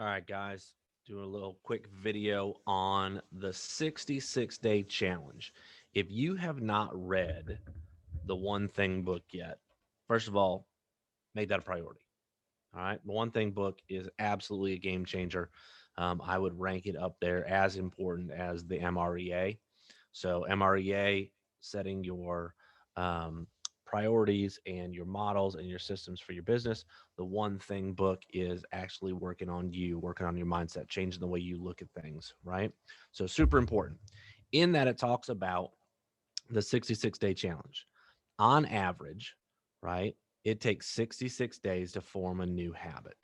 All right, guys, doing a little quick video on the 66-day challenge. If you have not read the One Thing book yet, first of all, make that a priority. All right. The One Thing book is absolutely a game changer. I would rank it up there as important as the MREA. So, MREA, setting your um, priorities and your models and your systems for your business. The One Thing book is actually working on you, working on your mindset, changing the way you look at things, right? So, super important. In that, it talks about the 66-day challenge. On average, right, it takes 66 days to form a new habit.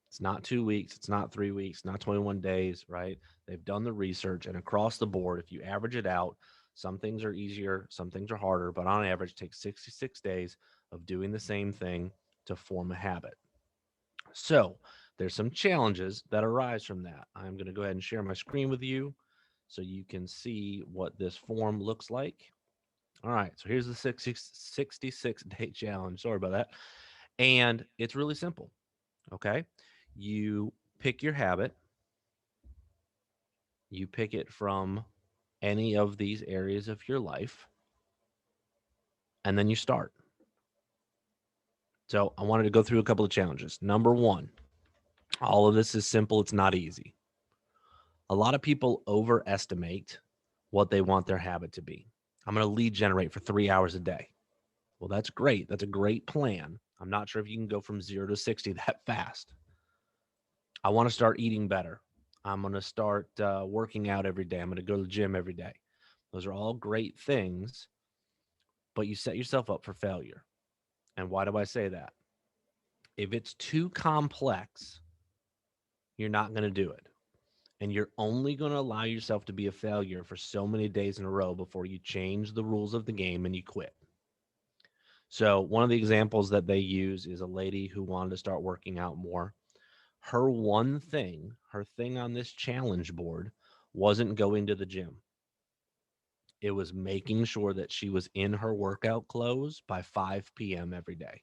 It's not 2 weeks, it's not 3 weeks, not 21 days, right? They've done the research, and across the board, if you average it out, some things are easier, some things are harder, but on average, it takes 66 days of doing the same thing to form a habit. So, there's some challenges that arise from that. I'm going to go ahead and share my screen with you so you can see what this form looks like. All right, so here's the 66-day challenge. Sorry about that. And it's really simple. Okay. You pick your habit, you pick it from any of these areas of your life, and then you start. So I wanted to go through a couple of challenges. Number one, all of this is simple, it's not easy. A lot of people overestimate what they want their habit to be. I'm going to lead generate for 3 hours a day. Well, that's great. That's a great plan. I'm not sure if you can go from 0 to 60 that fast. I want to start eating better. I'm going to start working out every day. I'm going to go to the gym every day. Those are all great things, but you set yourself up for failure. And why do I say that? If it's too complex, you're not going to do it. And you're only going to allow yourself to be a failure for so many days in a row before you change the rules of the game and you quit. So, one of the examples that they use is a lady who wanted to start working out more. Her one thing, her thing on this challenge board wasn't going to the gym. It was making sure that she was in her workout clothes by 5 p.m. every day.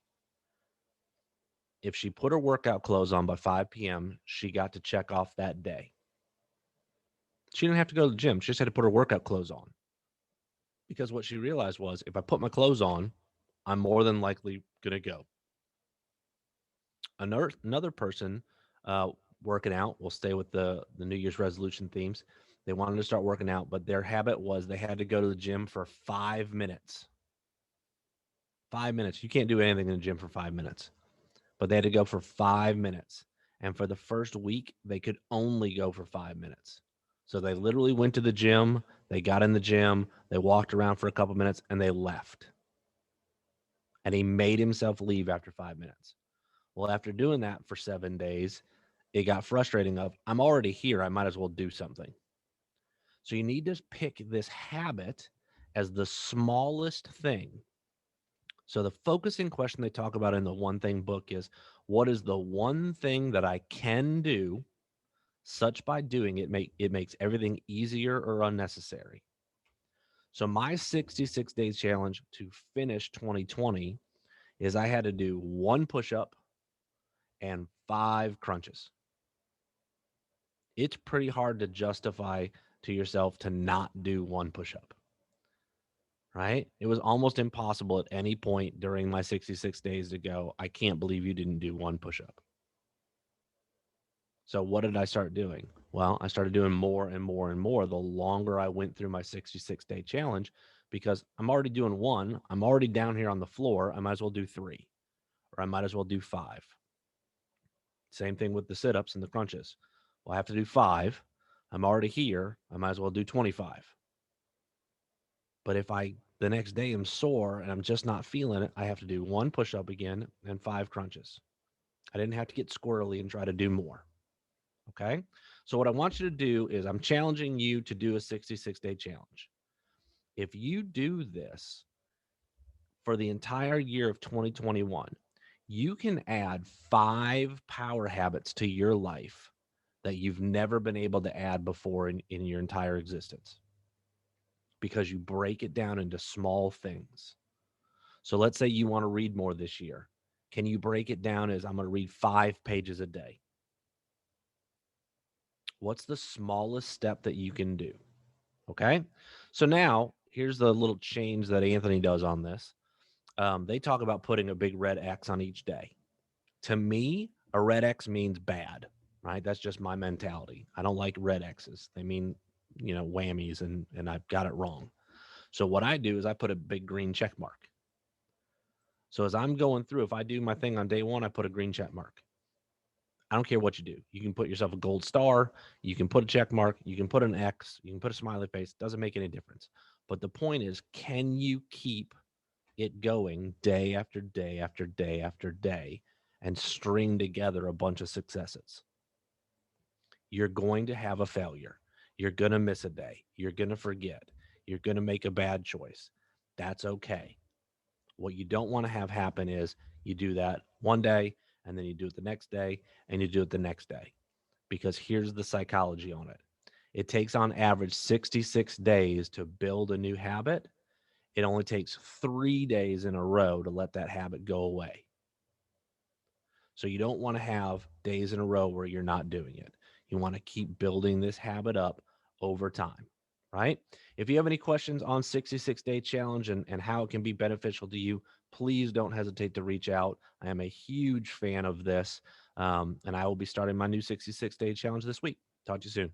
If she put her workout clothes on by 5 p.m., she got to check off that day. She didn't have to go to the gym. She just had to put her workout clothes on. Because what she realized was if I put my clothes on, I'm more than likely going to go. Another person uh, working out, we'll stay with the New Year's resolution themes. They wanted to start working out, but their habit was they had to go to the gym for 5 minutes. 5 minutes. You can't do anything in the gym for 5 minutes, but they had to go for 5 minutes. And for the first week, they could only go for 5 minutes. So they literally went to the gym, they got in the gym, they walked around for a couple minutes, and they left. And he made himself leave after 5 minutes. Well, after doing that for 7 days, it got frustrating of I'm already here. I might as well do something. So you need to pick this habit as the smallest thing. So the focusing question they talk about in the One Thing book is what is the one thing that I can do such by doing it makes everything easier or unnecessary. So my 66 days challenge to finish 2020 is I had to do one push up and 5 crunches. It's pretty hard to justify to yourself to not do one push up, right? It was almost impossible at any point during my 66 days to go, I can't believe you didn't do one push up. So what did I start doing? Well, I started doing more and more and more the longer I went through my 66-day challenge because I'm already doing one. I'm already down here on the floor. I might as well do three, or I might as well do five. Same thing with the sit ups and the crunches. Well, I have to do five. I'm already here. I might as well do 25. But if I the next day am sore and I'm just not feeling it, I have to do one push up again and 5 crunches. I didn't have to get squirrely and try to do more. Okay. So, what I want you to do is I'm challenging you to do a 66-day challenge. If you do this for the entire year of 2021, you can add 5 power habits to your life that you've never been able to add before in your entire existence because you break it down into small things. So let's say you want to read more this year. Can you break it down as I'm going to read 5 pages a day? What's the smallest step that you can do? Okay. So now here's the little change that Anthony does on this. They talk about putting a big red X on each day. To me, a red X means bad, right? That's just my mentality. I don't like red X's. They mean, whammies, and I've got it wrong. So what I do is I put a big green check mark. So as I'm going through, if I do my thing on day one, I put a green check mark. I don't care what you do. You can put yourself a gold star, you can put a check mark, you can put an X, you can put a smiley face. Doesn't make any difference. But the point is, can you keep it going day after day after day after day and string together a bunch of successes? You're going to have a failure. You're going to miss a day. You're going to forget. You're going to make a bad choice. That's okay. What you don't want to have happen is you do that one day and then you do it the next day and you do it the next day. Because here's the psychology on it. It takes on average 66 days to build a new habit. It only takes 3 days in a row to let that habit go away. So you don't want to have days in a row where you're not doing it. You want to keep building this habit up over time, right? If you have any questions on 66-day challenge and how it can be beneficial to you, please don't hesitate to reach out. I am a huge fan of this, and I will be starting my new 66-day challenge this week. Talk to you soon.